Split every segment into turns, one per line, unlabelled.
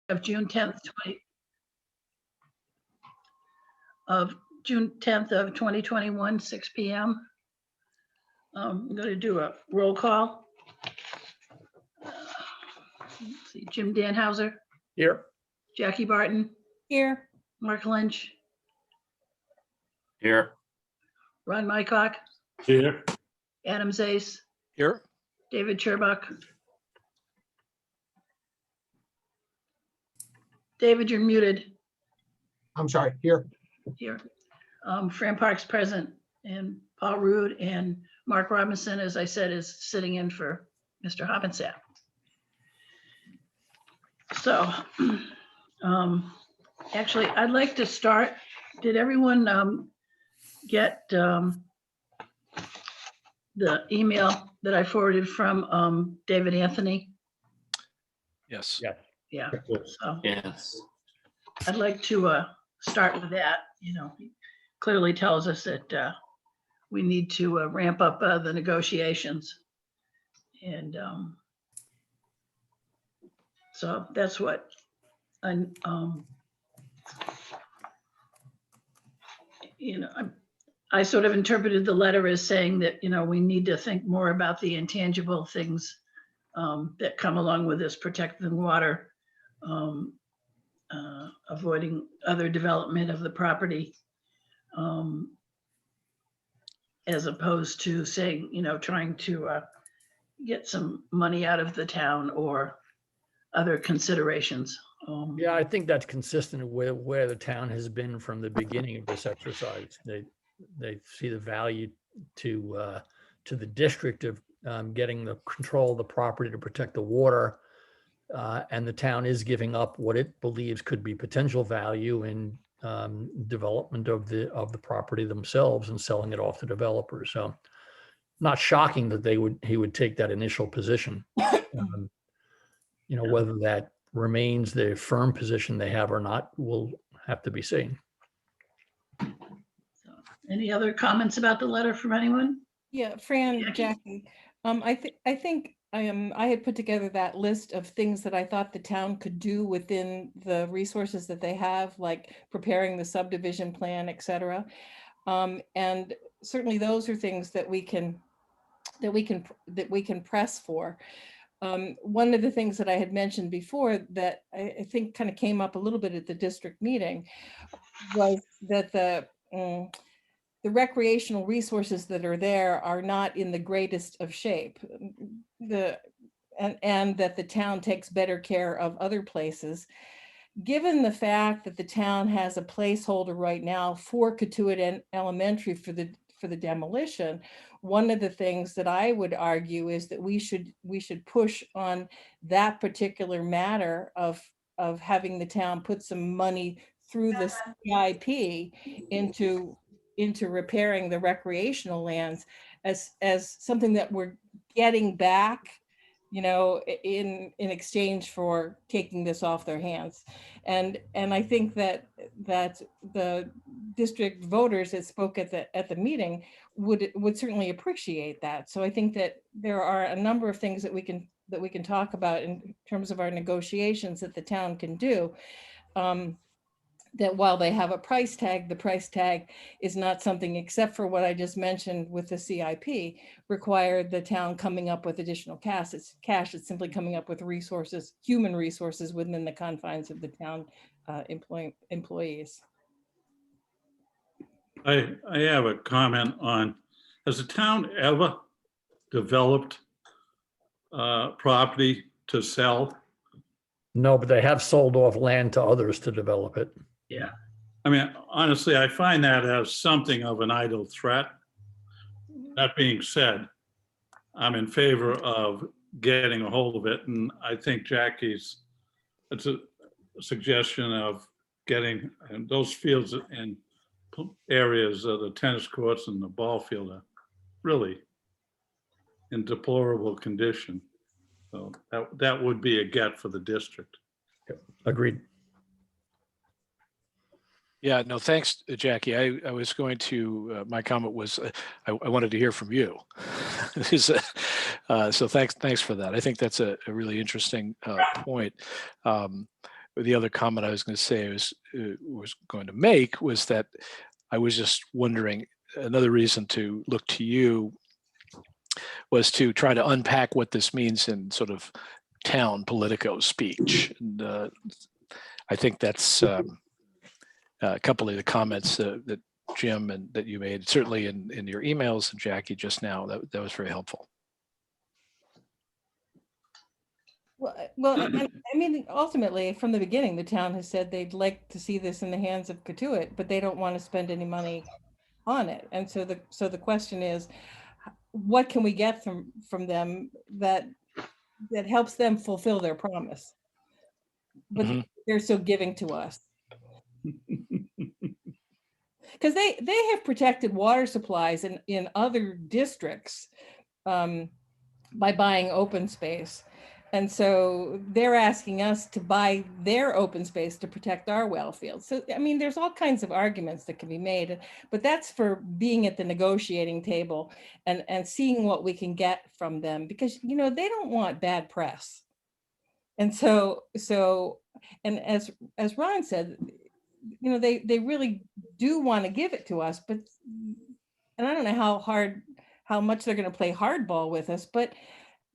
of June 10th, of June 10th of 2021, 6 PM. I'm going to do a roll call. Let's see, Jim Danhauser,
Here.
Jackie Barton,
Here.
Mark Lynch,
Here.
Ron Mycock,
Here.
Adam Zace,
Here.
David Cherbach. David, you're muted
I'm sorry, here.
here. Fran Park's present, and Paul Rude and Mark Robinson, as I said, is sitting in for Mr. Hoppensap. So, actually, I'd like to start. Did everyone get the email that I forwarded from David Anthony?
Yes.
Yeah.
Yeah, so
Yes.
I'd like to start with that. You know, he clearly tells us that we need to ramp up the negotiations. And so that's what I sort of interpreted the letter as saying that, you know, we need to think more about the intangible things that come along with this, protecting water, avoiding other development of the property, as opposed to saying, you know, trying to get some money out of the town or other considerations.
Yeah, I think that's consistent with where the town has been from the beginning of this exercise. They see the value to the district of getting the control of the property to protect the water. And the town is giving up what it believes could be potential value in development of the property themselves and selling it off to developers. So not shocking that he would take that initial position. You know, whether that remains the firm position they have or not will have to be seen.
So, any other comments about the letter from anyone?
Yeah, Fran,
Jackie?
Jackie. I think I had put together that list of things that I thought the town could do within the resources that they have, like preparing the subdivision plan, et cetera. And certainly those are things that we can press for. One of the things that I had mentioned before that I think kind of came up a little bit at the district meeting was that the recreational resources that are there are not in the greatest of shape. And that the town takes better care of other places. Given the fact that the town has a placeholder right now for Katuitt Elementary for the demolition, one of the things that I would argue is that we should push on that particular matter of having the town put some money through the CIP into repairing the recreational lands as something that we're getting back, you know, in exchange for taking this off their hands. And I think that the district voters that spoke at the meeting would certainly appreciate that. So I think that there are a number of things that we can talk about in terms of our negotiations that the town can do. That while they have a price tag, the price tag is not something, except for what I just mentioned with the CIP, required the town coming up with additional cash. It's simply coming up with resources, human resources within the confines of the town employees.
I have a comment on, has the town ever developed property to sell?
No, but they have sold off land to others to develop it.
Yeah.
I mean, honestly, I find that as something of an idle threat. That being said, I'm in favor of getting a hold of it, and I think Jackie's, it's a suggestion of getting those fields in areas of the tennis courts and the ball field are really in deplorable condition. So that would be a get for the district.
Agreed.
Yeah, no, thanks, Jackie. I was going to, my comment was, I wanted to hear from you. So thanks for that. I think that's a really interesting point. the other comment I was going to say was going to make was that I was just wondering, another reason to look to you was to try to unpack what this means in sort of town politico speech. And I think that's a couple of the comments that Jim and that you made, certainly in your emails, and Jackie just now, that was very helpful.
Well, I mean, ultimately, from the beginning, the town has said they'd like to see this in the hands of Katuitt, but they don't want to spend any money on it. And so the question is, what can we get from them that helps them fulfill their promise? But
Mhm.
they're so giving to us. Because they have protected water supplies in other districts by buying open space. And so they're asking us to buy their open space to protect our well fields. So, I mean, there's all kinds of arguments that can be made, but that's for being at the negotiating table and seeing what we can get from them, because, you know, they don't want bad press. And so, and as Ron said, you know, they really do want to give it to us, but, and I don't know how much they're going to play hardball with us, but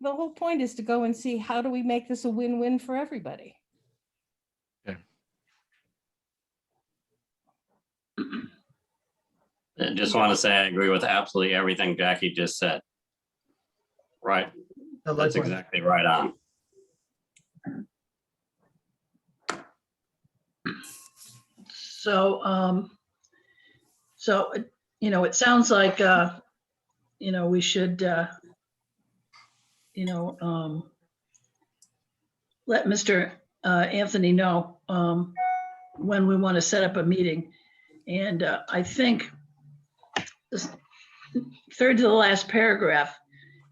the whole point is to go and see, how do we make this a win-win for everybody?
I just want to say I agree with absolutely everything Jackie just said. Right. That's exactly right on.
So, you know, it sounds like, you know, we should, you know, let Mr. Anthony know when we want to set up a meeting. And I think this third to the last paragraph,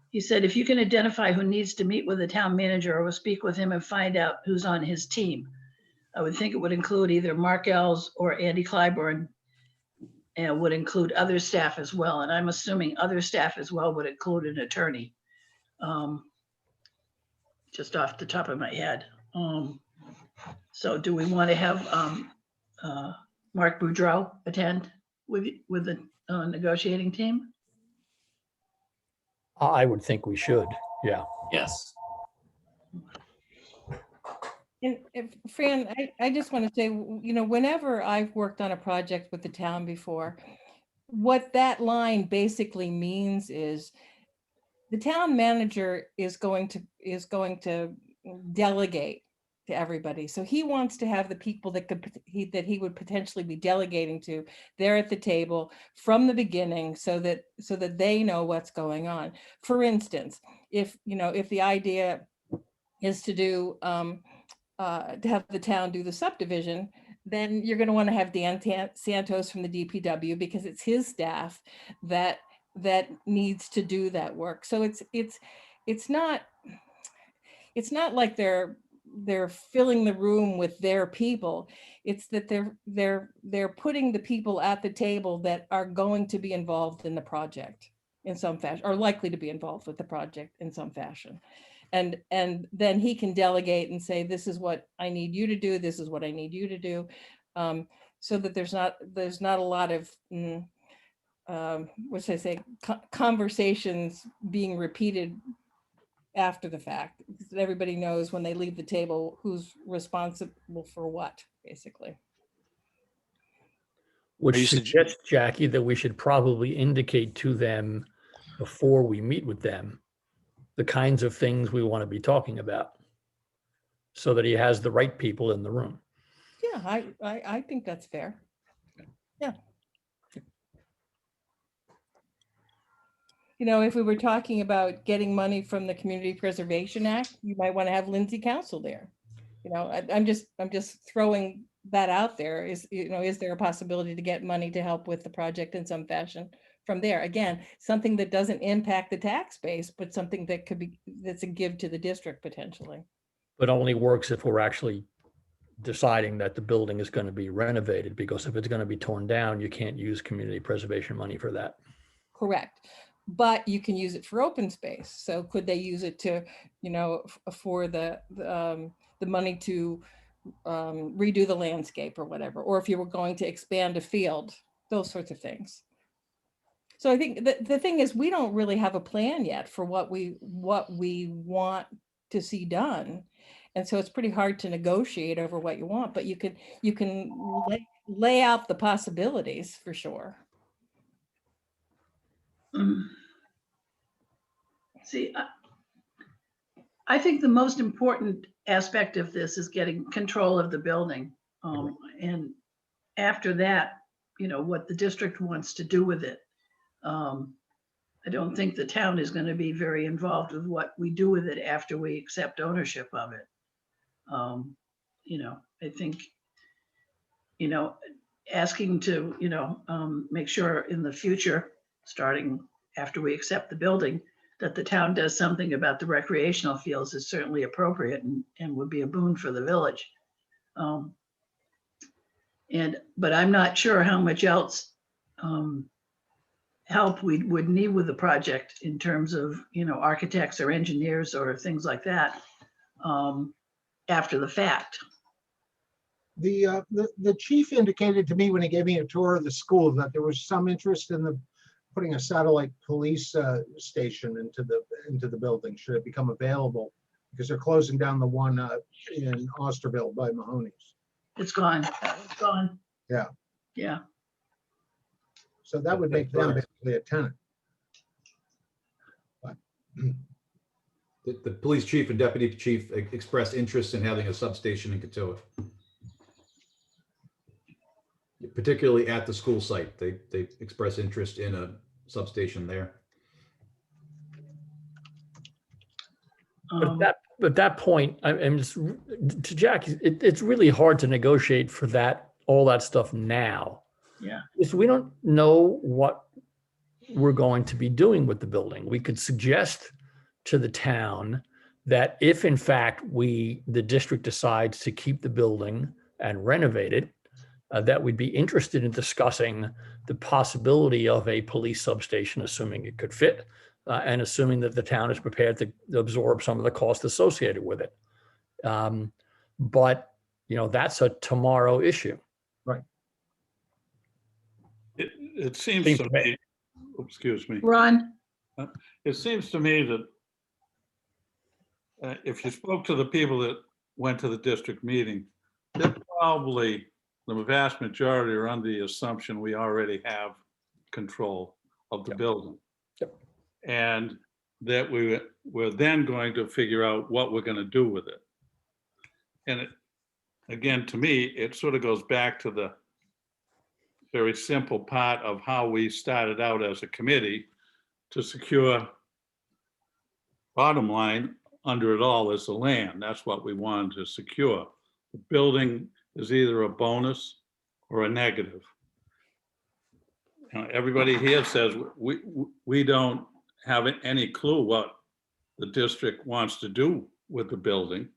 he said, if you can identify who needs to meet with the town manager, or will speak with him and find out who's on his team. I would think it would include either Mark Ells or Andy Clyburn, and would include other staff as well. And I'm assuming other staff as well would include an attorney. Just off the top of my head. So do we want to have Mark Boudreau attend with the negotiating team?
I would think we should, yeah.
Yes.
And Fran, I just want to say, you know, whenever I've worked on a project with the town before, what that line basically means is the town manager is going to delegate to everybody. So he wants to have the people that he would potentially be delegating to there at the table from the beginning, so that they know what's going on. For instance, if the idea is to do to have the town do the subdivision, then you're going to want to have Dan Santos from the DPW, because it's his staff that needs to do that work. So it's not like they're filling the room with their people. It's that they're putting the people at the table that are going to be involved in the project in some fashion, or likely to be involved with the project in some fashion. And then he can delegate and say, this is what I need you to do. This is what I need you to do. So that there's not a lot of, what should I say, conversations being repeated after the fact. Everybody knows when they leave the table who's responsible for what, basically.
Which suggests, Jackie, that we should probably indicate to them before we meet with them the kinds of things we want to be talking about, so that he has the right people in the room.
Yeah, I think that's fair. Yeah. You know, if we were talking about getting money from the Community Preservation Act, you might want to have Lindsay Council there. You know, I'm just throwing that out there. Is there a possibility to get money to help with the project in some fashion from there? Again, something that doesn't impact the tax base, but something that that's a give to the district potentially.
But only works if we're actually deciding that the building is going to be renovated, because if it's going to be torn down, you can't use community preservation money for that.
Correct. But you can use it for open space. So could they use it to, for the money to redo the landscape or whatever, or if you were going to expand a field, those sorts of things. So I think the thing is, we don't really have a plan yet for what we want to see done. And so it's pretty hard to negotiate over what you want, but you can lay out the possibilities for sure.
See, I think the most important aspect of this is getting control of the building. And after that, what the district wants to do with it. I don't think the town is going to be very involved with what we do with it after we accept ownership of it. I think, asking to, make sure in the future, starting after we accept the building, that the town does something about the recreational fields is certainly appropriate and would be a boon for the village. But I'm not sure how much else help we would need with the project in terms of, architects or engineers or things like that after the fact.
The chief indicated to me when he gave me a tour of the school that there was some interest in putting a satellite police station into the building, should it become available, because they're closing down the one in Osterville by Mahoney's.
It's gone. It's gone.
Yeah.
Yeah.
So that would make them basically a tenant. But,
The police chief and deputy chief expressed interest in having a substation in Katoa. Particularly at the school site, they express interest in a substation there.
At that point, I'm just, to Jack, it's really hard to negotiate for all that stuff now.
Yeah.
Because we don't know what we're going to be doing with the building. We could suggest to the town that if in fact the district decides to keep the building and renovate it, that we'd be interested in discussing the possibility of a police substation, assuming it could fit, and assuming that the town is prepared to absorb some of the cost associated with it. But, that's a tomorrow issue.
right.
It seems to me, excuse me,
Ron?
it seems to me that if you spoke to the people that went to the district meeting, they're probably, the vast majority are under the assumption we already have control of the building.
Yep.
And that we're then going to figure out what we're going to do with it. And again, to me, it sort of goes back to the very simple part of how we started out as a committee to secure, bottom line, under it all is the land. That's what we wanted to secure. The building is either a bonus or a negative. Everybody here says we don't have any clue what the district wants to do with the building.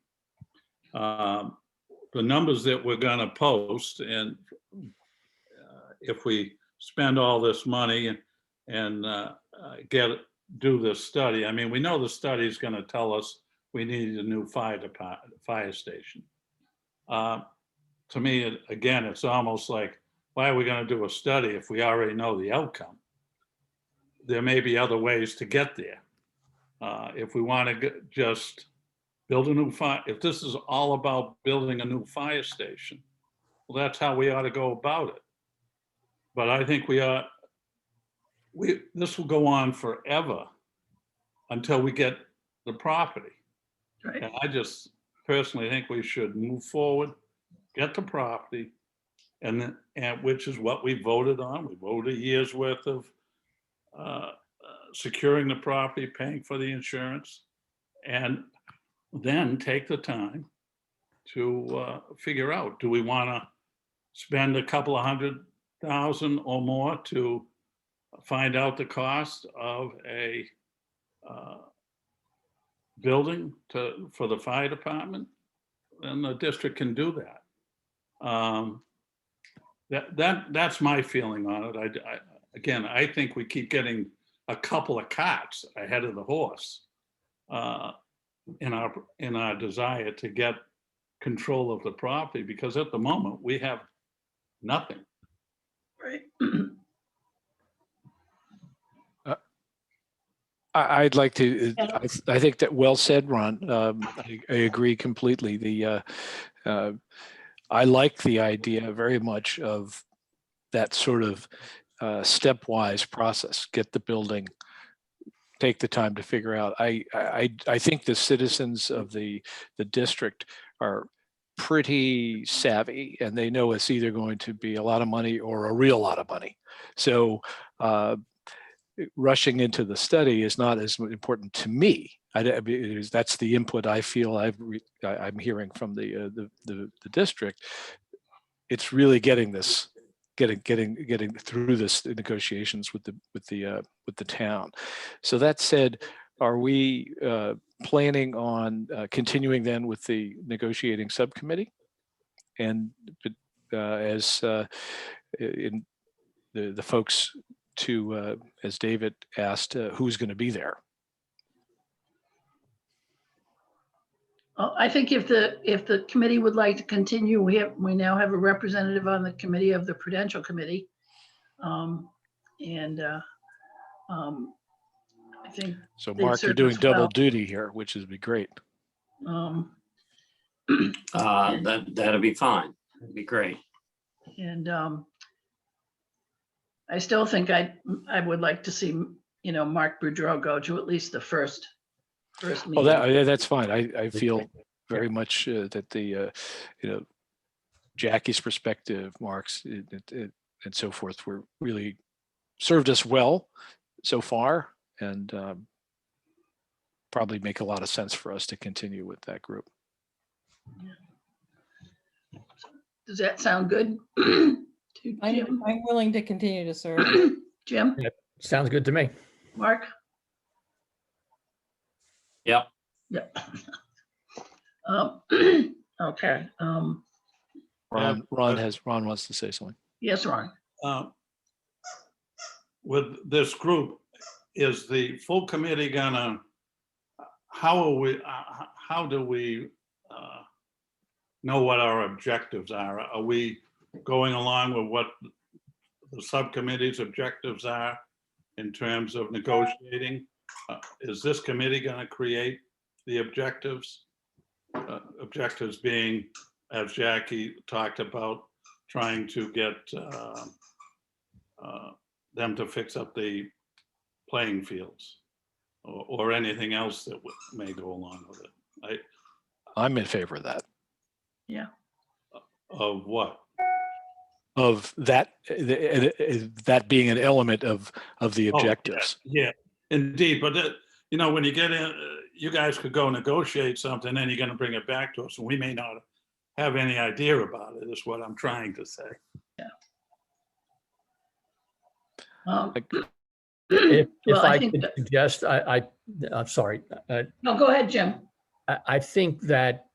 The numbers that we're going to post, and if we spend all this money and do this study, I mean, we know the study is going to tell us we need a new fire station. To me, again, it's almost like, why are we going to do a study if we already know the outcome? There may be other ways to get there. If we want to just build a new fire, if this is all about building a new fire station, well, that's how we ought to go about it. But I think this will go on forever until we get the property.
Right.
And I just personally think we should move forward, get the property, and which is what we voted on. We voted a year's worth of securing the property, paying for the insurance, and then take the time to figure out, do we want to spend a couple of $100,000 or more to find out the cost of a building for the fire department? Then the district can do that. That's my feeling on it. Again, I think we keep getting a couple of carts ahead of the horse in our desire to get control of the property, because at the moment, we have nothing.
Right.
I'd like to,
Yeah.
I think that well said, Ron. I agree completely. I like the idea very much of that sort of stepwise process. Get the building, take the time to figure out. I think the citizens of the district are pretty savvy, and they know it's either going to be a lot of money or a real lot of money. So rushing into the study is not as important to me. That's the input I feel I'm hearing from the district. It's really getting through this negotiations with the town. So that said, are we planning on continuing then with the negotiating subcommittee? And as in the folks to, as David asked, who's going to be there?
I think if the committee would like to continue, we now have a representative on the committee of the Prudential Committee. I think
So
they'd
Mark, you're
serve
doing
us
double
well.
duty here, which would be great.
That'd be fine. That'd be great.
And I still think I would like to see, Mark Boudreau go to at least the first
Oh,
meeting.
that's fine. I feel very much that Jackie's perspective, Mark's, and so forth, were really served us well so far, and probably make a lot of sense for us to continue with that group.
Does that sound good? To Jim?
I'm willing to continue to serve.
Jim,
Sounds good to me.
Mark?
Yep.
Yep. Okay.
Ron wants to say something.
Yes, Ron.
With this group, is the full committee gonna, how do we know what our objectives are? Are we going along with what the subcommittee's objectives are in terms of negotiating? Is this committee going to create the objectives? Objectives being, as Jackie talked about, trying to get them to fix up the playing fields, or anything else that may go along with it.
I'm in favor of that.
Yeah.
Of what?
Of that, that being an element of the
Oh,
objectives.
Yeah, indeed. But when you get in, you guys could go negotiate something, then you're going to bring it back to us, and we may not have any idea about it. Is what I'm trying to say.
If
Well,
I
think
could
that-
suggest, I'm sorry.
No, go ahead, Jim.
I think that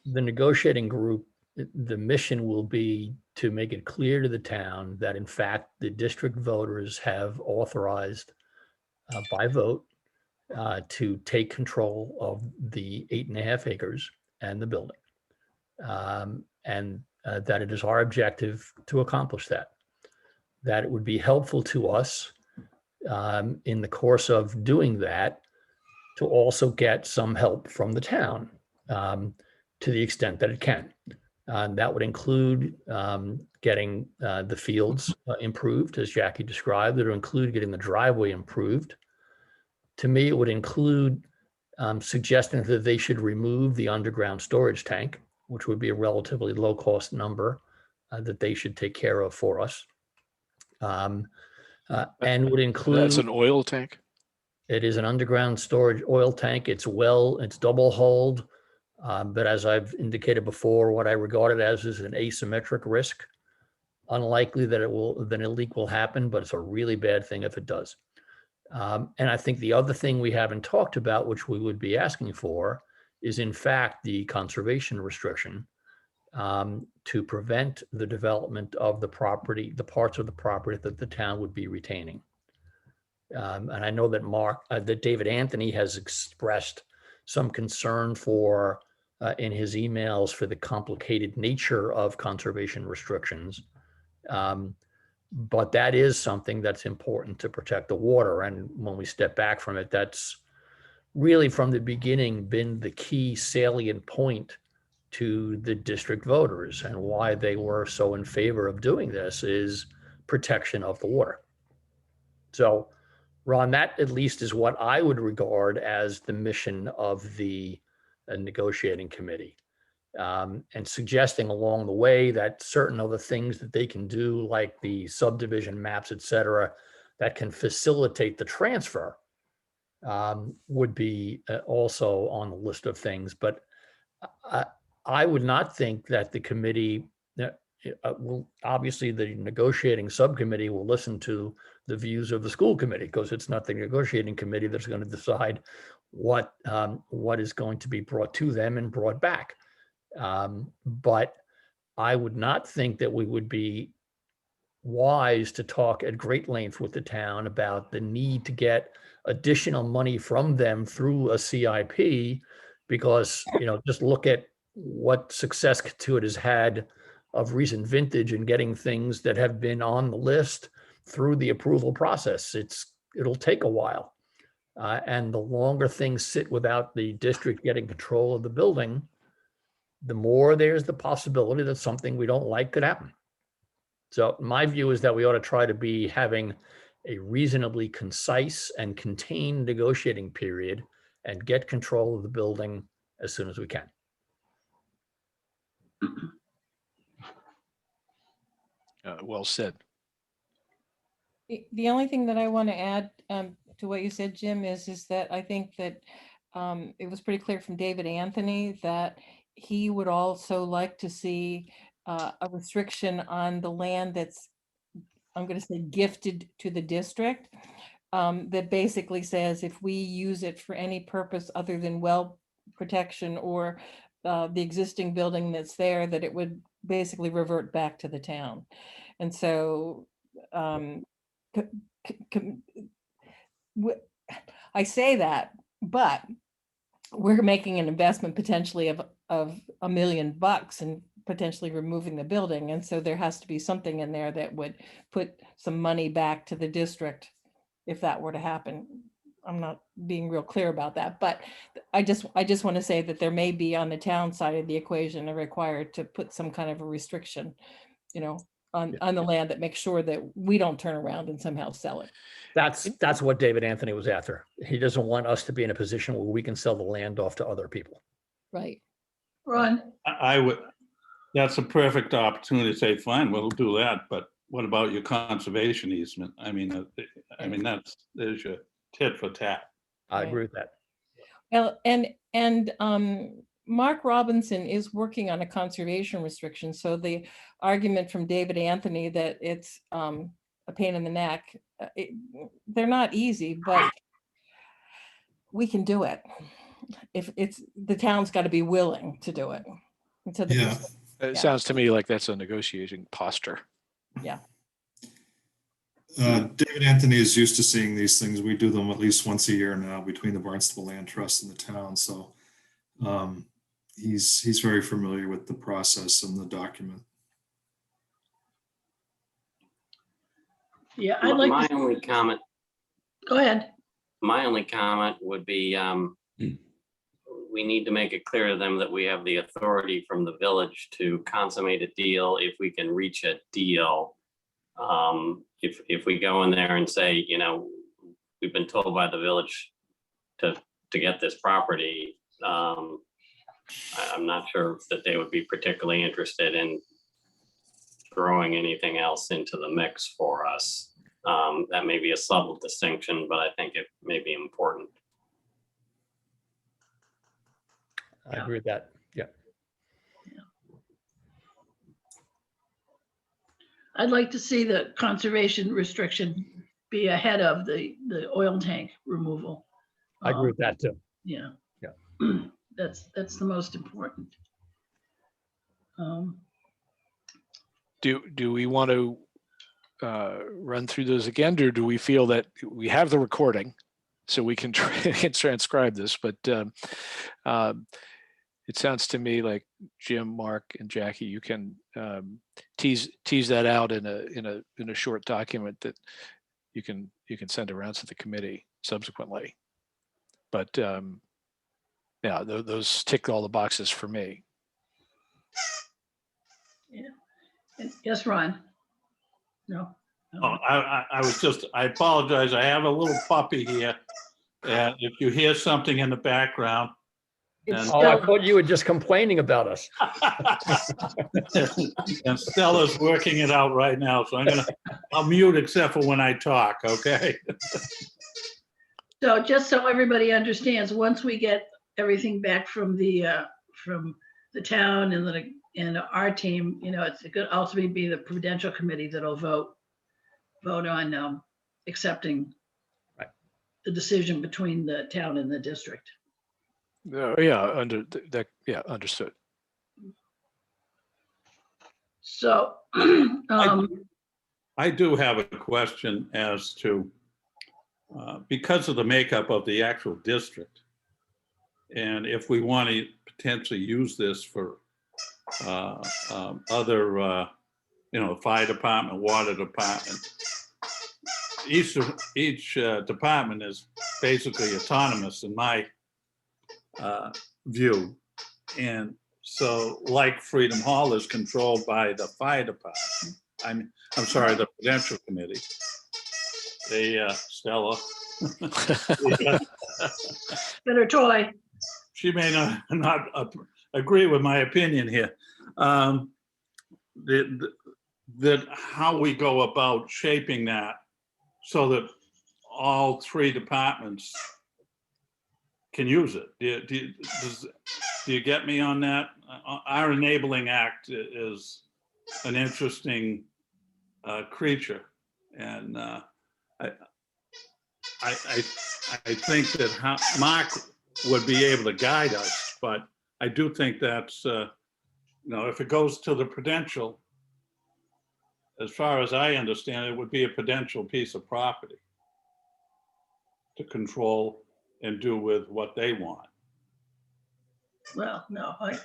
the negotiating group, the mission will be to make it clear to the town that in fact, the district voters have authorized by vote to take control of the 8.5 acres and the building. And that it is our objective to accomplish that. That it would be helpful to us in the course of doing that to also get some help from the town to the extent that it can. That would include getting the fields improved, as Jackie described. It would include getting the driveway improved. To me, it would include suggesting that they should remove the underground storage tank, which would be a relatively low-cost number that they should take care of for us. And would include—
That's an oil tank?
It is an underground storage oil tank. It's double hulled. But as I've indicated before, what I regard it as is an asymmetric risk. Unlikely that a leak will happen, but it's a really bad thing if it does. And I think the other thing we haven't talked about, which we would be asking for, is in fact the conservation restriction to prevent the development of the property, the parts of the property that the town would be retaining. And I know that that David Anthony has expressed some concern for in his emails for the complicated nature of conservation restrictions. But that is something that's important to protect the water. And when we step back from it, that's really from the beginning been the key salient point to the district voters, and why they were so in favor of doing this is protection of the water. So, Ron, that at least is what I would regard as the mission of the negotiating committee. And suggesting along the way that certain other things that they can do, like the subdivision maps, et cetera, that can facilitate the transfer, would be also on the list of things. But I would not think that the committee will, obviously the negotiating subcommittee will listen to the views of the school committee, because it's not the negotiating committee that's going to decide what is going to be brought to them and brought back. But I would not think that we would be wise to talk at great length with the town about the need to get additional money from them through a CIP, because, just look at what success Katuitt has had of recent vintage and getting things that have been on the list through the approval process. It'll take a while. And the longer things sit without the district getting control of the building, the more there's the possibility that something we don't like could happen. So my view is that we ought to try to be having a reasonably concise and contained negotiating period and get control of the building as soon as we can.
Well said.
The only thing that I want to add to what you said, Jim, is that I think that it was pretty clear from David Anthony that he would also like to see a restriction on the land that's, I'm going to say, gifted to the district, that basically says if we use it for any purpose other than well protection or the existing building that's there, that it would basically revert back to the town. And so I say that, but we're making an investment potentially of $1 million and potentially removing the building. And so there has to be something in there that would put some money back to the district if that were to happen. I'm not being real clear about that, but I just want to say that there may be on the town side of the equation a required to put some kind of a restriction, on the land that makes sure that we don't turn around and somehow sell it.
That's what David Anthony was after. He doesn't want us to be in a position where we can sell the land off to other people.
Right.
Ron,
I would, that's a perfect opportunity to say, fine, we'll do that, but what about your conservation easement? I mean, there's your tit for tat.
I agree with that.
Well, and Mark Robinson is working on a conservation restriction. So the argument from David Anthony that it's a pain in the neck, they're not easy, but we can do it. If it's, the town's got to be willing to do it. And so
Yeah.
It sounds to me like that's a negotiating posture.
Yeah.
David Anthony is used to seeing these things. We do them at least once a year now between the Barnstable Land Trust and the town. So he's very familiar with the process and the document.
yeah, I'd like
My
to,
only comment,
go ahead.
my only comment would be, we need to make it clear to them that we have the authority from the village to consummate a deal if we can reach a deal. If we go in there and say, we've been told by the village to get this property, I'm not sure that they would be particularly interested in throwing anything else into the mix for us. That may be a subtle distinction, but I think it may be important.
I agree with that. Yeah.
I'd like to see the conservation restriction be ahead of the oil tank removal.
I agree with that too.
Yeah.
Yeah.
That's the most important.
Do we want to run through those again, or do we feel that we have the recording so we can transcribe this? But it sounds to me like Jim, Mark, and Jackie, you can tease that out in a short document that you can send around to the committee subsequently. But yeah, those tick all the boxes for me.
And yes, Ron? No?
Oh, I apologize. I have a little puppy here. And if you hear something in the background.
It's
Oh, I
Stella.
thought you were just complaining about us.
And Stella's working it out right now, so I'll mute except for when I talk, okay?
So just so everybody understands, once we get everything back from the town and our team, it's going to ultimately be the Prudential Committee that'll vote on accepting
Right.
the decision between the town and the district.
Yeah, yeah, understood.
So,
I do have a question as to, because of the makeup of the actual district, and if we want to potentially use this for other, fire department, water department, each department is basically autonomous in my view. And so like Freedom Hall is controlled by the fire department. I'm sorry, the Prudential Committee. Stella.
better toy.
She may not agree with my opinion here. That how we go about shaping that so that all three departments can use it. Do you get me on that? Our Enabling Act is an interesting creature, and I think that Mark would be able to guide us, but I do think that's if it goes to the Prudential, as far as I understand, it would be a Prudential piece of property to control and do with what they want.
Well, no, I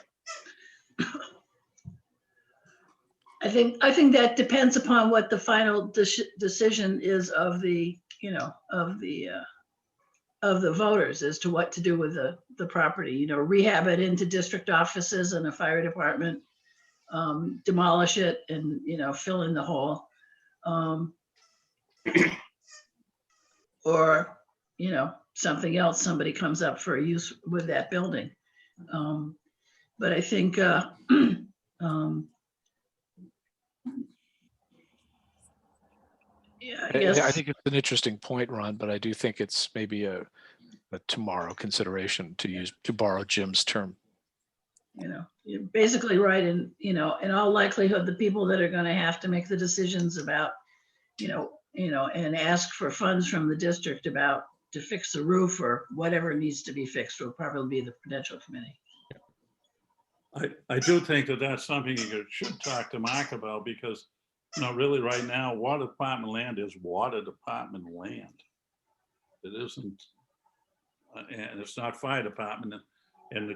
think that depends upon what the final decision is of the voters as to what to do with the property. Rehab it into district offices and a fire department, demolish it and fill in the hole, or something else. Somebody comes up for a use with that building, but I think. Yeah, I guess.
I think it's an interesting point, Ron, but I do think it's maybe a tomorrow consideration, to borrow Jim's term.
You're basically right. And, in all likelihood, the people that are going to have to make the decisions about, and ask for funds from the district to fix the roof or whatever needs to be fixed will probably be the Prudential Committee.
I do think that that's something you should talk to Mark about, because really right now, water department land is water department land. It isn't, and it's not fire department, and the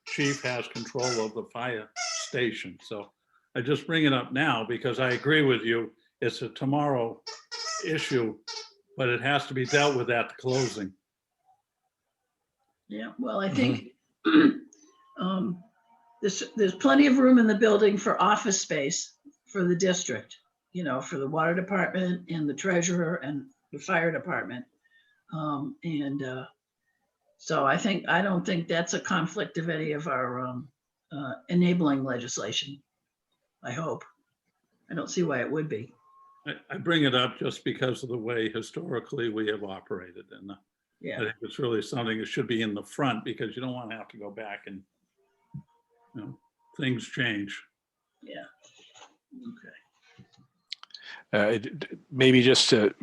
chief has control of the fire station. So I just bring it up now because I agree with you. It's a tomorrow issue, but it has to be dealt with at the closing.
Yeah, well, I think there's plenty of room in the building for office space for the district, for the water department and the treasurer and the fire department. So I don't think that's a conflict of any of our enabling legislation. I hope. I don't see why it would be.
I bring it up just because of the way historically we have operated. And I
Yeah,
think it's really something that should be in the front, because you don't want to have to go back and, things change.
yeah. Okay.
Maybe just to,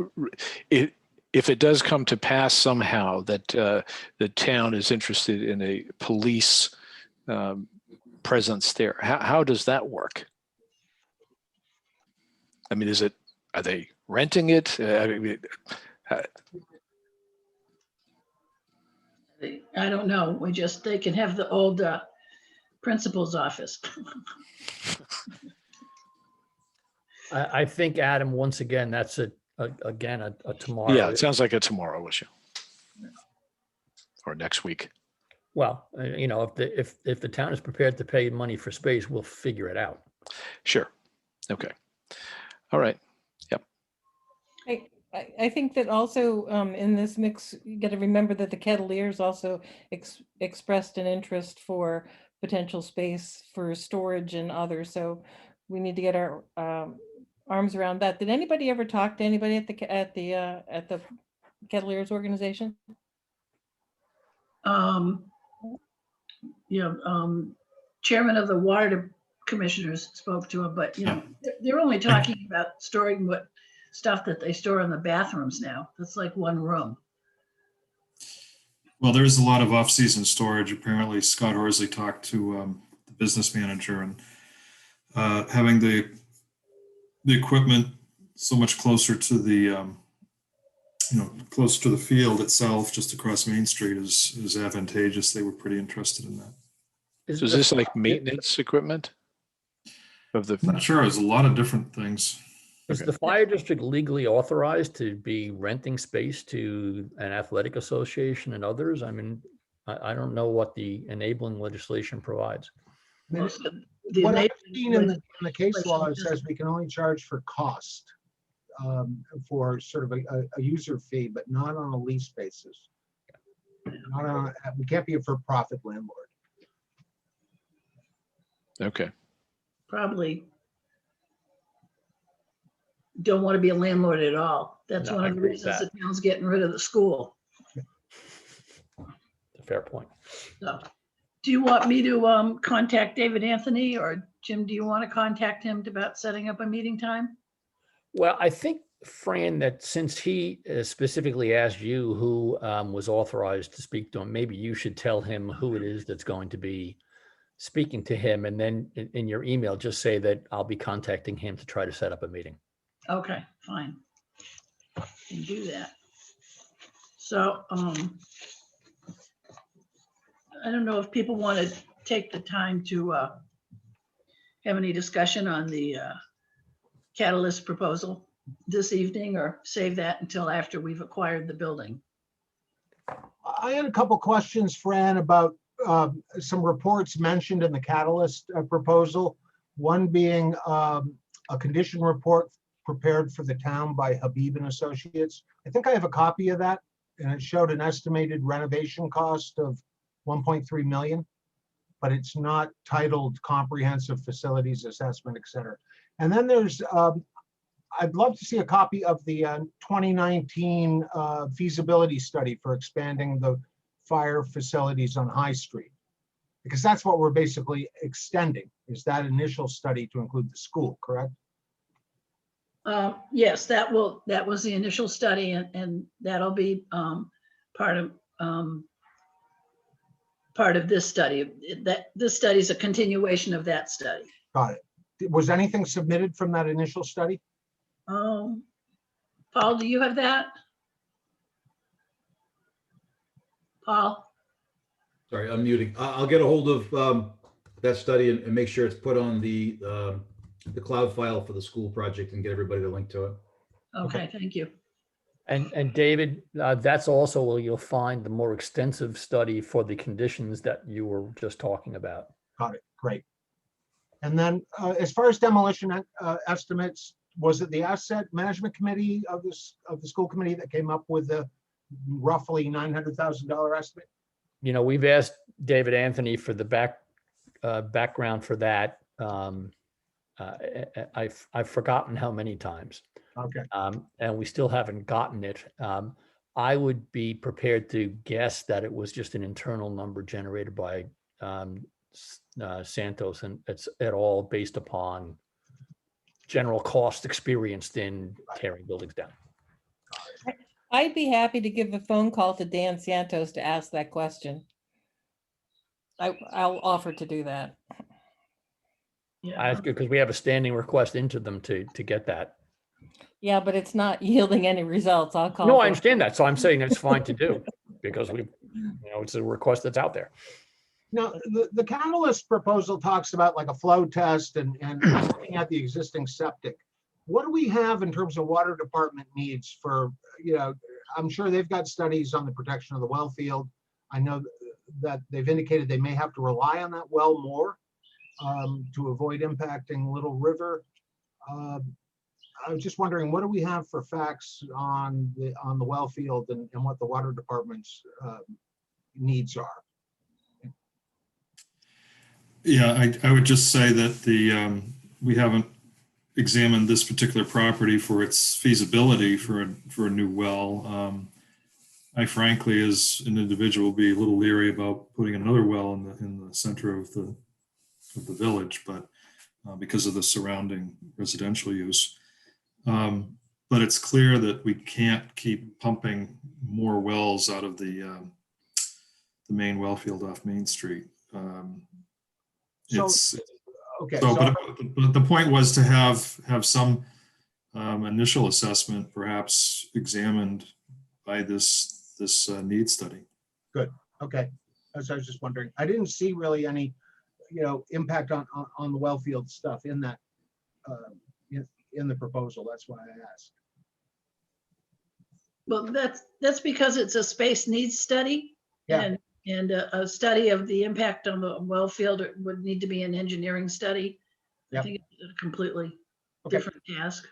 if it does come to pass somehow that the town is interested in a police presence there, how does that work? I mean, are they renting it?
I don't know. They can have the old principal's office.
I think, Adam, once again, that's again, a tomorrow.
Yeah, it sounds like a tomorrow issue. Or next week.
Well, if the town is prepared to pay money for space, we'll figure it out.
Sure. Okay. All right.
I think that also in this mix, you got to remember that the Kettleers also expressed an interest for potential space for storage and others. So we need to get our arms around that. Did anybody ever talk to anybody at the Kettleers organization?
Chairman of the water commissioners spoke to him, but they're only talking about storing what stuff that they store in the bathrooms now. That's like one room.
Well, there's a lot of off-season storage. Apparently Scott Horsley talked to the business manager, and having the equipment so much closer to the closer to the field itself, just across Main Street, is advantageous. They were pretty interested in that.
So is this like maintenance equipment of the?
I'm not sure. There's a lot of different things.
Is the fire district legally authorized to be renting space to an athletic association and others? I mean, I don't know what the enabling legislation provides.
Most of the
What I've
enabling
seen in the case law, it
legislation
says we can only charge for cost, for sort of a user fee, but not on a lease basis. We can't be a for-profit landlord.
Okay.
probably don't want to be a landlord at all. That's
No,
one
I
of the
agree with
reasons
that.
the town's getting rid of the school.
A fair point.
So, do you want me to contact David Anthony, or Jim, do you want to contact him about setting up a meeting time?
Well, I think, Fran, that since he specifically asked you who was authorized to speak to him, maybe you should tell him who it is that's going to be speaking to him. And then in your email, just say that I'll be contacting him to try to set up a meeting.
Okay, fine. Can do that. So, I don't know if people want to take the time to have any discussion on the catalyst proposal this evening, or save that until after we've acquired the building.
I had a couple questions, Fran, about some reports mentioned in the catalyst proposal. One being a condition report prepared for the town by Habib and Associates. I think I have a copy of that, and it showed an estimated renovation cost of 1.3 million, but it's not titled comprehensive facilities assessment, et cetera. And then there's, I'd love to see a copy of the 2019 feasibility study for expanding the fire facilities on High Street, because that's what we're basically extending, is that initial study to include the school, correct?
Yes, that was the initial study, and that'll be part of this study. This study is a continuation of that study.
Got it. Was anything submitted from that initial study?
Paul, do you have that? Paul?
Sorry, I'm muting. I'll get a hold of that study and make sure it's put on the cloud file for the school project and get everybody the link to it.
Okay, thank you.
And David, that's also where you'll find the more extensive study for the conditions that you were just talking about.
Got it, great. And then as far as demolition estimates, was it the asset management committee of the school committee that came up with the roughly $900,000 estimate?
You know, we've asked David Anthony for the background for that. I've forgotten how many times.
Okay,
And we still haven't gotten it. I would be prepared to guess that it was just an internal number generated by Santos, and it's at all based upon general cost experienced in tearing buildings down.
I'd be happy to give a phone call to Dan Santos to ask that question. I'll offer to do that.
Yeah,
Because we have a standing request into them to get that.
Yeah, but it's not yielding any results. I'll call.
No, I
for-
understand that. So I'm saying it's fine to do because it's a request that's out there.
Now, the catalyst proposal talks about like a flow test and looking at the existing septic. What do we have in terms of water department needs for, I'm sure they've got studies on the protection of the well field. I know that they've indicated they may have to rely on that well more to avoid impacting Little River. I was just wondering, what do we have for facts on the well field and what the water department's needs are?
Yeah, I would just say that we haven't examined this particular property for its feasibility for a new well. I frankly, as an individual, be a little leery about putting another well in the center of the village, but because of the surrounding residential use. But it's clear that we can't keep pumping more wells out of the main well field off Main Street.
Okay.
But the point was to have some initial assessment, perhaps examined by this need study.
Good. Okay. As I was just wondering, I didn't see really any, impact on the well field stuff in that in the proposal. That's why I asked.
Well, that's because it's a space needs study.
Yeah.
And a study of the impact on the well field would need to be an engineering study. I
Yep.
think it's a completely
Okay.
different task.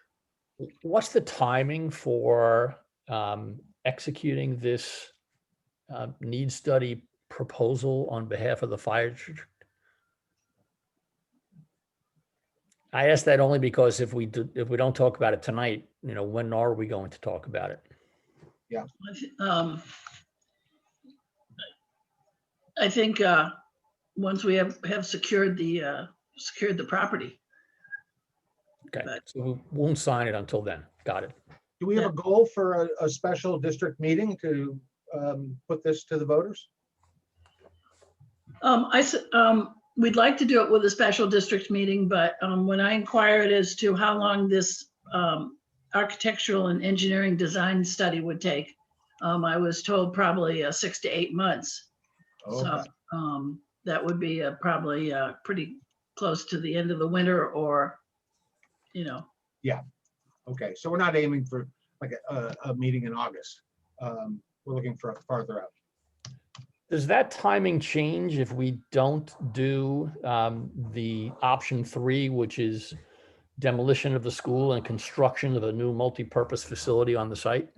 What's the timing for executing this need study proposal on behalf of the fire district? I ask that only because if we don't talk about it tonight, when are we going to talk about it?
I think once we have secured the property.
Okay,
But-
so we won't sign it until then. Got it.
Do we have a goal for a special district meeting to put this to the voters?
We'd like to do it with a special district meeting, but when I inquired as to how long this architectural and engineering design study would take, I was told probably 6 to 8 months. So that would be probably pretty close to the end of the winter or,
Okay, so we're not aiming for like a meeting in August. We're looking for farther out.
Does that timing change if we don't do the option 3, which is demolition of the school and construction of a new multi-purpose facility on the site?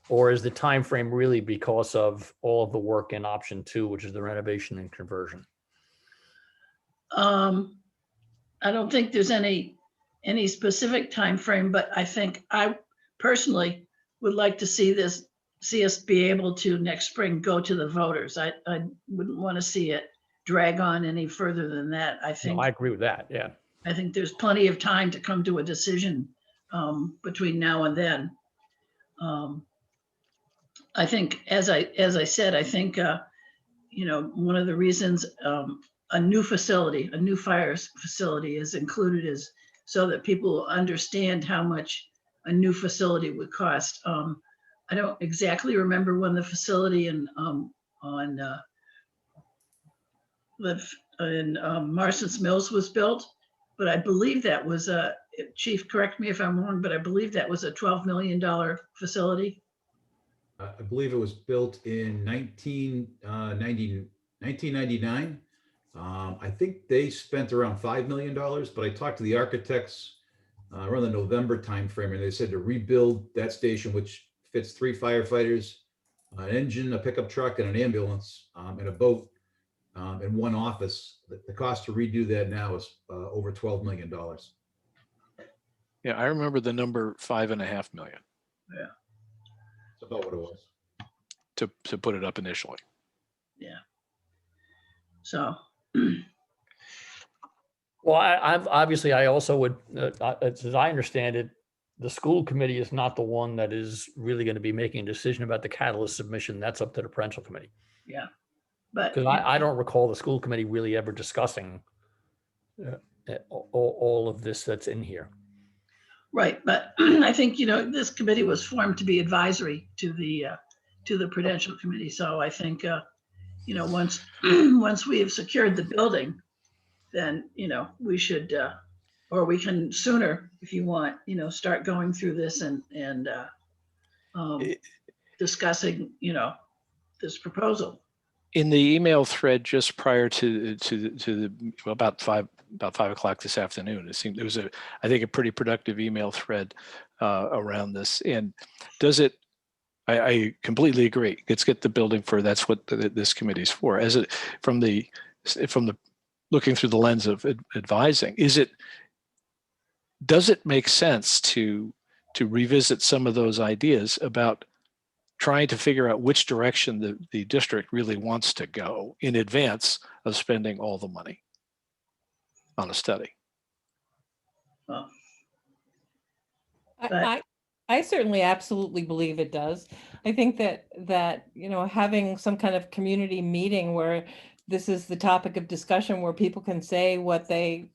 Or is the time frame really because of all of the work in option 2, which is the renovation and conversion?
I don't think there's any specific time frame, but I think I personally would like to see us be able to next spring go to the voters. I wouldn't want to see it drag on any further than that. I
No,
think
I agree with that. Yeah.
I think there's plenty of time to come to a decision between now and then. I think, as I said, I think one of the reasons a new fire facility is included is so that people understand how much a new facility would cost. I don't exactly remember when the facility in Marston's Mills was built, but I believe that was Chief, correct me if I'm wrong, but I believe that was a $12 million facility.
I believe it was built in 1999. I think they spent around $5 million, but I talked to the architects around the November timeframe, and they said to rebuild that station, which fits 3 firefighters, an engine, a pickup truck, and an ambulance, and a boat, and 1 office. The cost to redo that now is over $12 million.
Yeah, I remember the number 5.5 million
That's about what it was.
to put it up initially.
Yeah. So,
Well, I've obviously, I also would, as I understand it, the school committee is not the one that is really going to be making a decision about the catalyst submission. That's up to the parental committee.
but
Because I don't recall the school committee really ever discussing all of this that's in here.
right, but I think, this committee was formed to be advisory to the Prudential Committee. So I think, once, once we have secured the building, then, we should, or we can sooner, if you want, start going through this and discussing, this proposal.
In the email thread just prior to well, about 5 o'clock this afternoon, it was I think a pretty productive email thread around this. And does it, I completely agree. Let's get the building for, that's what this committee's for. As it, from the looking through the lens of advising, does it make sense to revisit some of those ideas about trying to figure out which direction the district really wants to go in advance of spending all the money on a study?
Well,
I certainly absolutely believe it does. I think that having some kind of community meeting where this is the topic of discussion, where people can say what they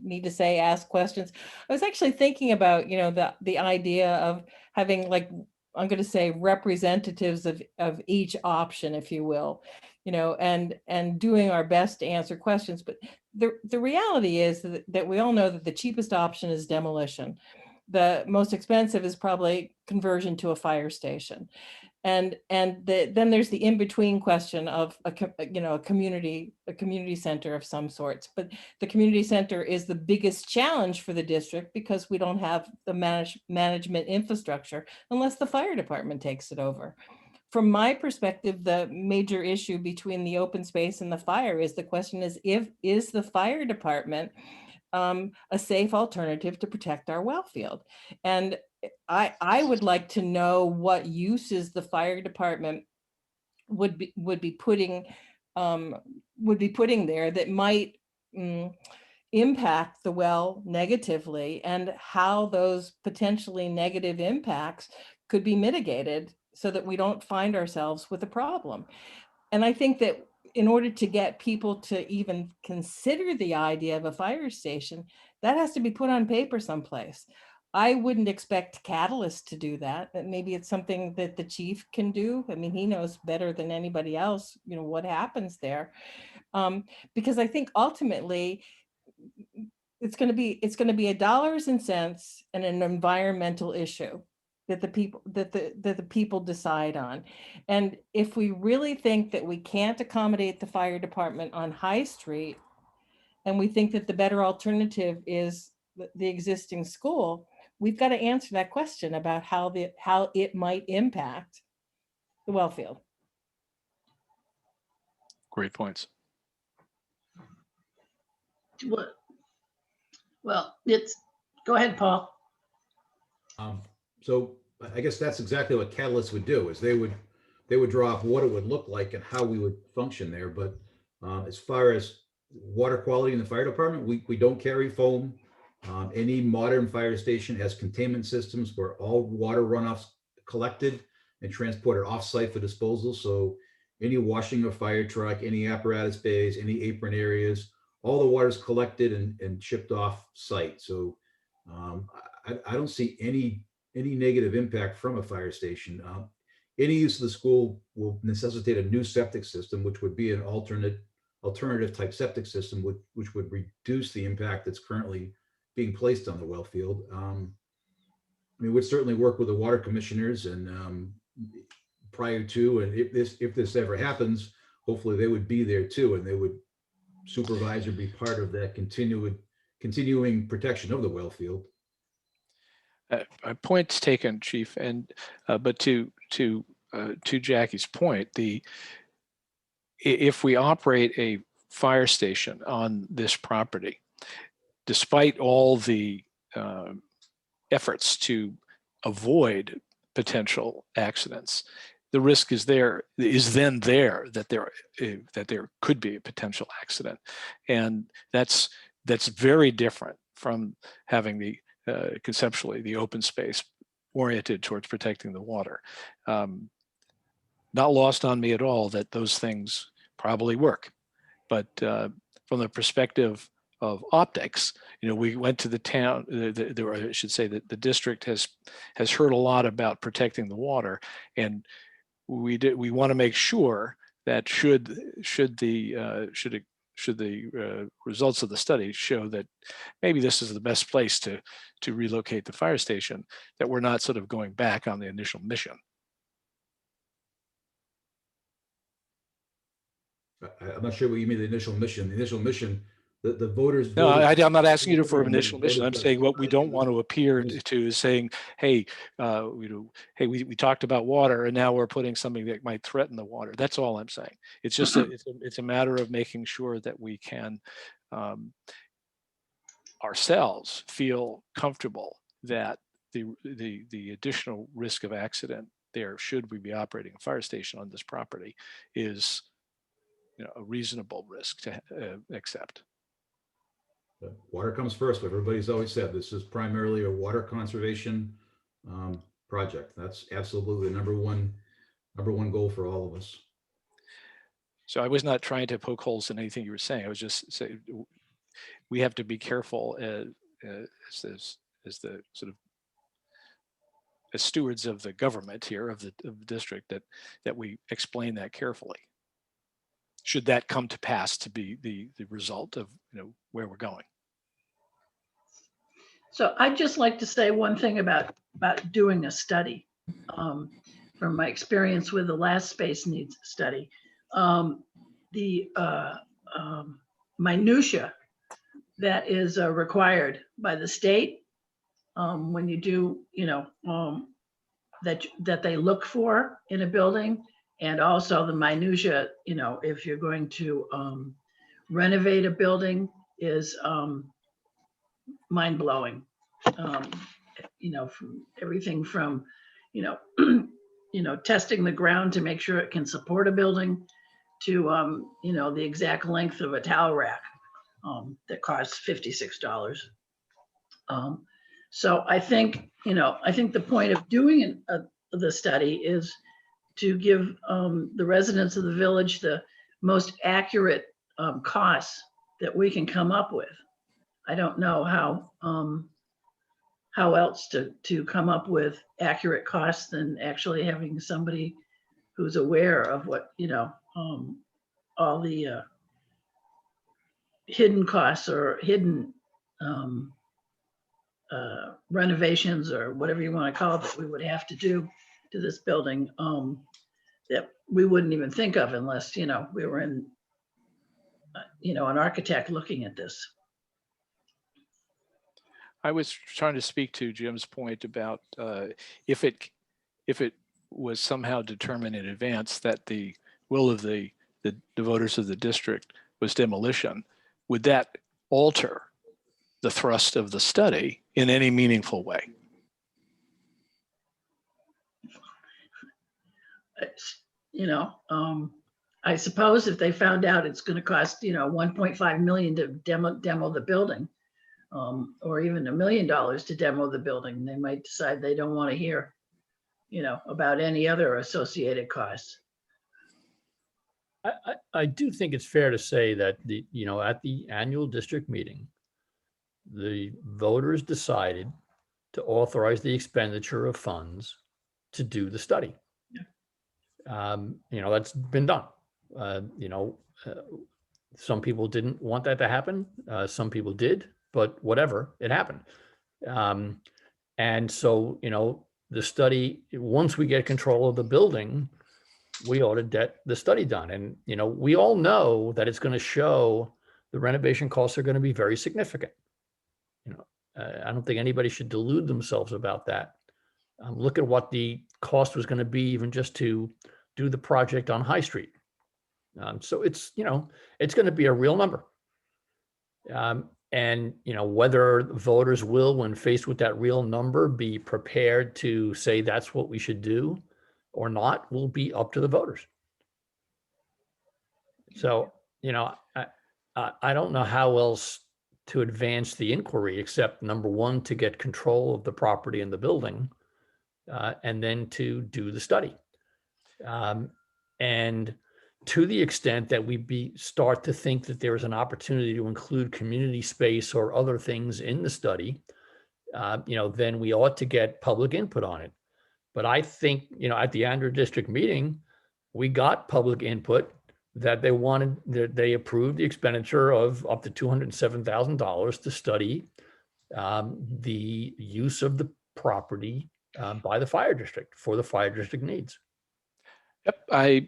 need to say, ask questions. I was actually thinking about, the idea of having, like, I'm going to say, representatives of each option, if you will, and doing our best to answer questions. But the reality is that we all know that the cheapest option is demolition. The most expensive is probably conversion to a fire station. And then there's the in-between question of a community center of some sorts. But the community center is the biggest challenge for the district because we don't have the management infrastructure unless the fire department takes it over. From my perspective, the major issue between the open space and the fire is, the question is, is the fire department a safe alternative to protect our well field? And I would like to know what uses the fire department would be putting there that might impact the well negatively, and how those potentially negative impacts could be mitigated so that we don't find ourselves with a problem. And I think that in order to get people to even consider the idea of a fire station, that has to be put on paper someplace. I wouldn't expect Catalyst to do that. Maybe it's something that the chief can do. I mean, he knows better than anybody else, what happens there. Because I think ultimately it's going to be a dollars and cents and an environmental issue that the people decide on. And if we really think that we can't accommodate the fire department on High Street, and we think that the better alternative is the existing school, we've got to answer that question about how it might impact the well field.
Great points.
Well, go ahead, Paul.
So I guess that's exactly what Catalyst would do, is they would draw up what it would look like and how we would function there. But as far as water quality in the fire department, we don't carry foam. Any modern fire station has containment systems where all water runoffs collected and transported off-site for disposal. So any washing of fire truck, any apparatus bays, any apron areas, all the water is collected and shipped off site. So I don't see any negative impact from a fire station. Any use of the school will necessitate a new septic system, which would be an alternative type septic system, which would reduce the impact that's currently being placed on the well field. We'd certainly work with the water commissioners and prior to, and if this ever happens, hopefully they would be there too, and they would supervise or be part of that continuing protection of the well field.
Point's taken, Chief, and but to Jackie's point, if we operate a fire station on this property, despite all the efforts to avoid potential accidents, the risk is then there that there could be a potential accident, and that's very different from having the conceptually the open space oriented towards protecting the water. Not lost on me at all that those things probably work, but from the perspective of optics, we went to the town, I should say that the district has heard a lot about protecting the water, and we want to make sure that should the results of the study show that maybe this is the best place to relocate the fire station, that we're not sort of going back on the initial mission.
I'm not sure what you mean, the initial mission. The initial mission, the voters.
No,
voted-
I'm not asking you for an
voted
initial mission. I'm
for-
saying what we don't want to appear to is saying, hey, hey, we talked about water and now we're putting something that might threaten the water. That's all I'm saying. It's just it's a matter of making sure that we can ourselves feel comfortable that the additional risk of accident there, should we be operating a fire station on this property, is a reasonable risk to accept.
Water comes first, but everybody's always said this is primarily a water conservation project. That's absolutely the number one goal for all of us.
So I was not trying to poke holes in anything you were saying. I was just saying we have to be careful as the sort of as stewards of the government here of the district that we explain that carefully. Should that come to pass to be the result of where we're going.
So I'd just like to say one thing about doing a study. From my experience with the last space needs study, the minutia that is required by the state when you do, that they look for in a building, and also the minutia, if you're going to renovate a building, is mind-blowing. From everything from, testing the ground to make sure it can support a building, to the exact length of a towel rack that costs $56. So I think the point of doing the study is to give the residents of the village the most accurate costs that we can come up with. I don't know how else to come up with accurate costs than actually having somebody who's aware of what, all the hidden costs or hidden renovations or whatever you want to call it that we would have to do to this building that we wouldn't even think of unless, we were in, an architect looking at this.
I was trying to speak to Jim's point about if it was somehow determined in advance that the will of the voters of the district was demolition, would that alter the thrust of the study in any meaningful way?
I suppose if they found out it's going to cost, $1.5 million to demo the building, or even $1 million to demo the building, they might decide they don't want to hear, about any other associated costs.
I do think it's fair to say that at the annual district meeting, the voters decided to authorize the expenditure of funds to do the study. That's been done. Some people didn't want that to happen. Some people did, but whatever, it happened. And so, the study, once we get control of the building, we ought to get the study done. And, we all know that it's going to show the renovation costs are going to be very significant. I don't think anybody should delude themselves about that. Look at what the cost was going to be even just to do the project on High Street. So it's, it's going to be a real number. And, whether voters will, when faced with that real number, be prepared to say that's what we should do or not, will be up to the voters. So, I don't know how else to advance the inquiry except, number one, to get control of the property and the building, and then to do the study. And to the extent that we start to think that there is an opportunity to include community space or other things in the study, then we ought to get public input on it. But I think, at the annual district meeting, we got public input that they wanted, that they approved the expenditure of up to $207,000 to study the use of the property by the fire district for the fire district needs.
Yep, I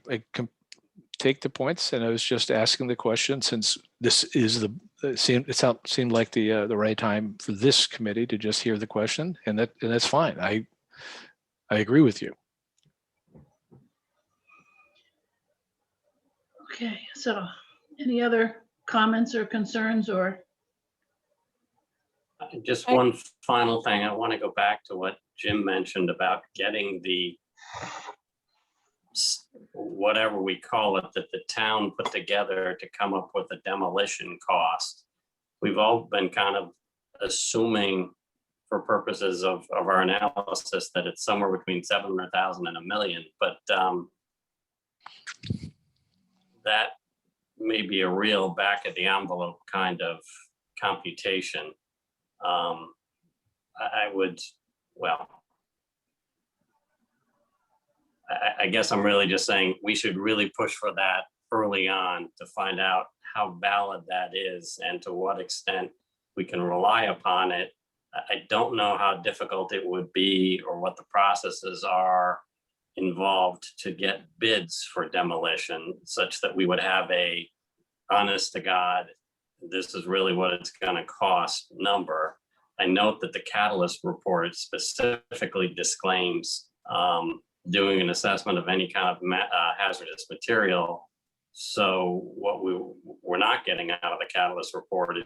take the points, and I was just asking the question since this is it seemed like the right time for this committee to just hear the question, and that's fine. I agree with you.
Okay, so any other comments or concerns or?
Just one final thing. I want to go back to what Jim mentioned about getting the whatever we call it, that the town put together to come up with a demolition cost. We've all been kind of assuming for purposes of our analysis that it's somewhere between 700,000 and $1 million, but that may be a real back of the envelope kind of computation. I guess I'm really just saying we should really push for that early on to find out how valid that is and to what extent we can rely upon it. I don't know how difficult it would be or what the processes are involved to get bids for demolition such that we would have a honest to God, this is really what it's going to cost number. I note that the Catalyst report specifically disclaims doing an assessment of any kind of hazardous material. So what we're not getting out of the Catalyst report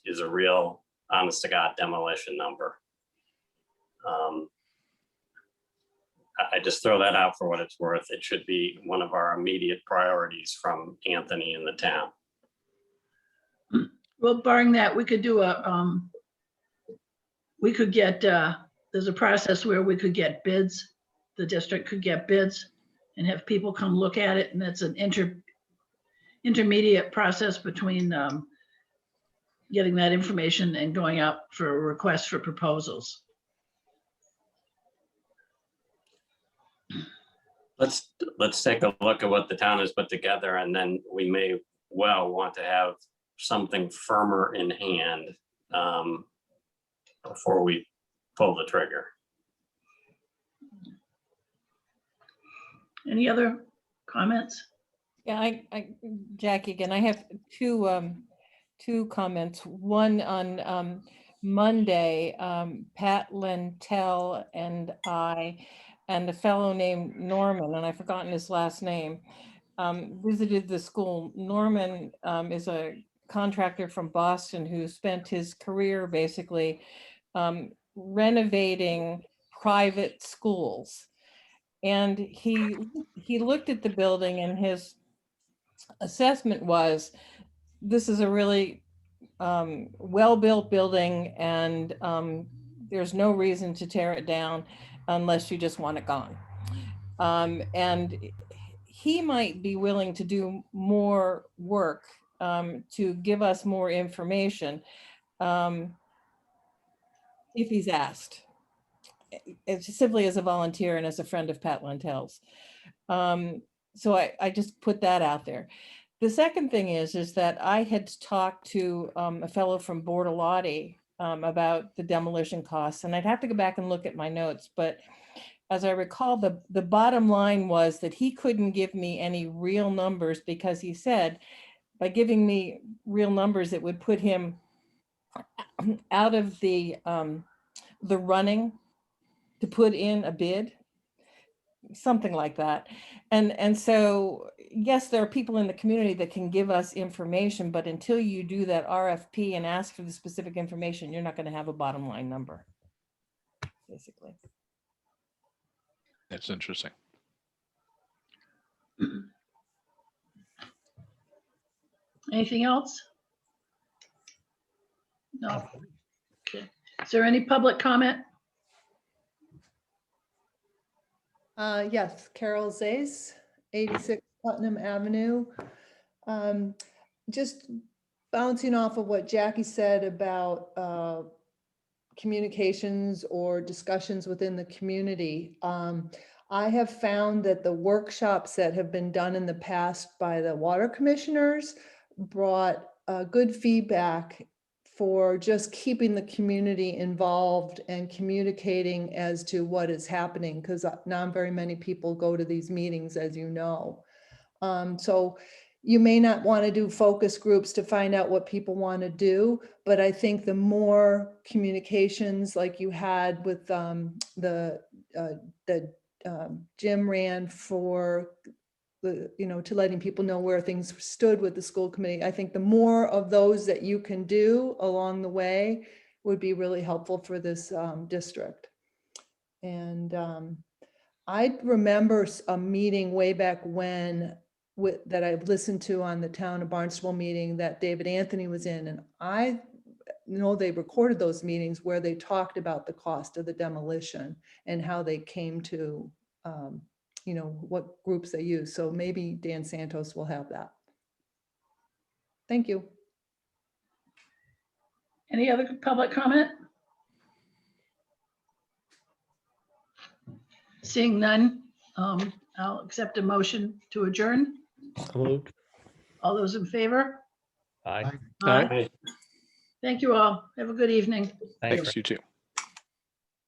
is a real honest to God demolition number. I just throw that out for what it's worth. It should be one of our immediate priorities from Anthony and the town.
Well, barring that, we could do we could get, there's a process where we could get bids. The district could get bids and have people come look at it. And that's an intermediate process between getting that information and going out for a request for proposals.
Let's take a look at what the town has put together, and then we may well want to have something firmer in hand before we pull the trigger.
Any other comments?
Yeah, Jackie, again, I have two comments. One on Monday, Pat Lentell and I, and a fellow named Norman, and I've forgotten his last name, visited the school. Norman is a contractor from Boston who spent his career basically renovating private schools. And he looked at the building, and his assessment was, this is a really well-built building, and there's no reason to tear it down unless you just want it gone. And he might be willing to do more work to give us more information if he's asked. It's simply as a volunteer and as a friend of Pat Lentell's. So I just put that out there. The second thing is that I had talked to a fellow from Bortolotti about the demolition costs, and I'd have to go back and look at my notes, but as I recall, the bottom line was that he couldn't give me any real numbers because he said by giving me real numbers, it would put him out of the running to put in a bid, something like that. And so, yes, there are people in the community that can give us information, but until you do that RFP and ask for the specific information, you're not going to have a bottom line number, basically.
That's interesting.
Anything else? No. Okay. Is there any public comment?
Yes, Carol Zace, 86 Putnam Avenue. Just bouncing off of what Jackie said about communications or discussions within the community. I have found that the workshops that have been done in the past by the water commissioners brought good feedback for just keeping the community involved and communicating as to what is happening, because not very many people go to these meetings, as you know. So you may not want to do focus groups to find out what people want to do, but I think the more communications like you had with the Jim ran for the, to letting people know where things stood with the school committee. I think the more of those that you can do along the way would be really helpful for this district. And I remember a meeting way back when that I listened to on the town of Barnstable meeting that David Anthony was in. And I know they recorded those meetings where they talked about the cost of the demolition and how they came to, what groups they use. So maybe Dan Santos will have that. Thank you.
Any other public comment? Seeing none, I'll accept a motion to adjourn.
So moved.
All those in favor?
Aye.
Aye.
Thank you all. Have a good evening.
Thanks.
Thanks, you too.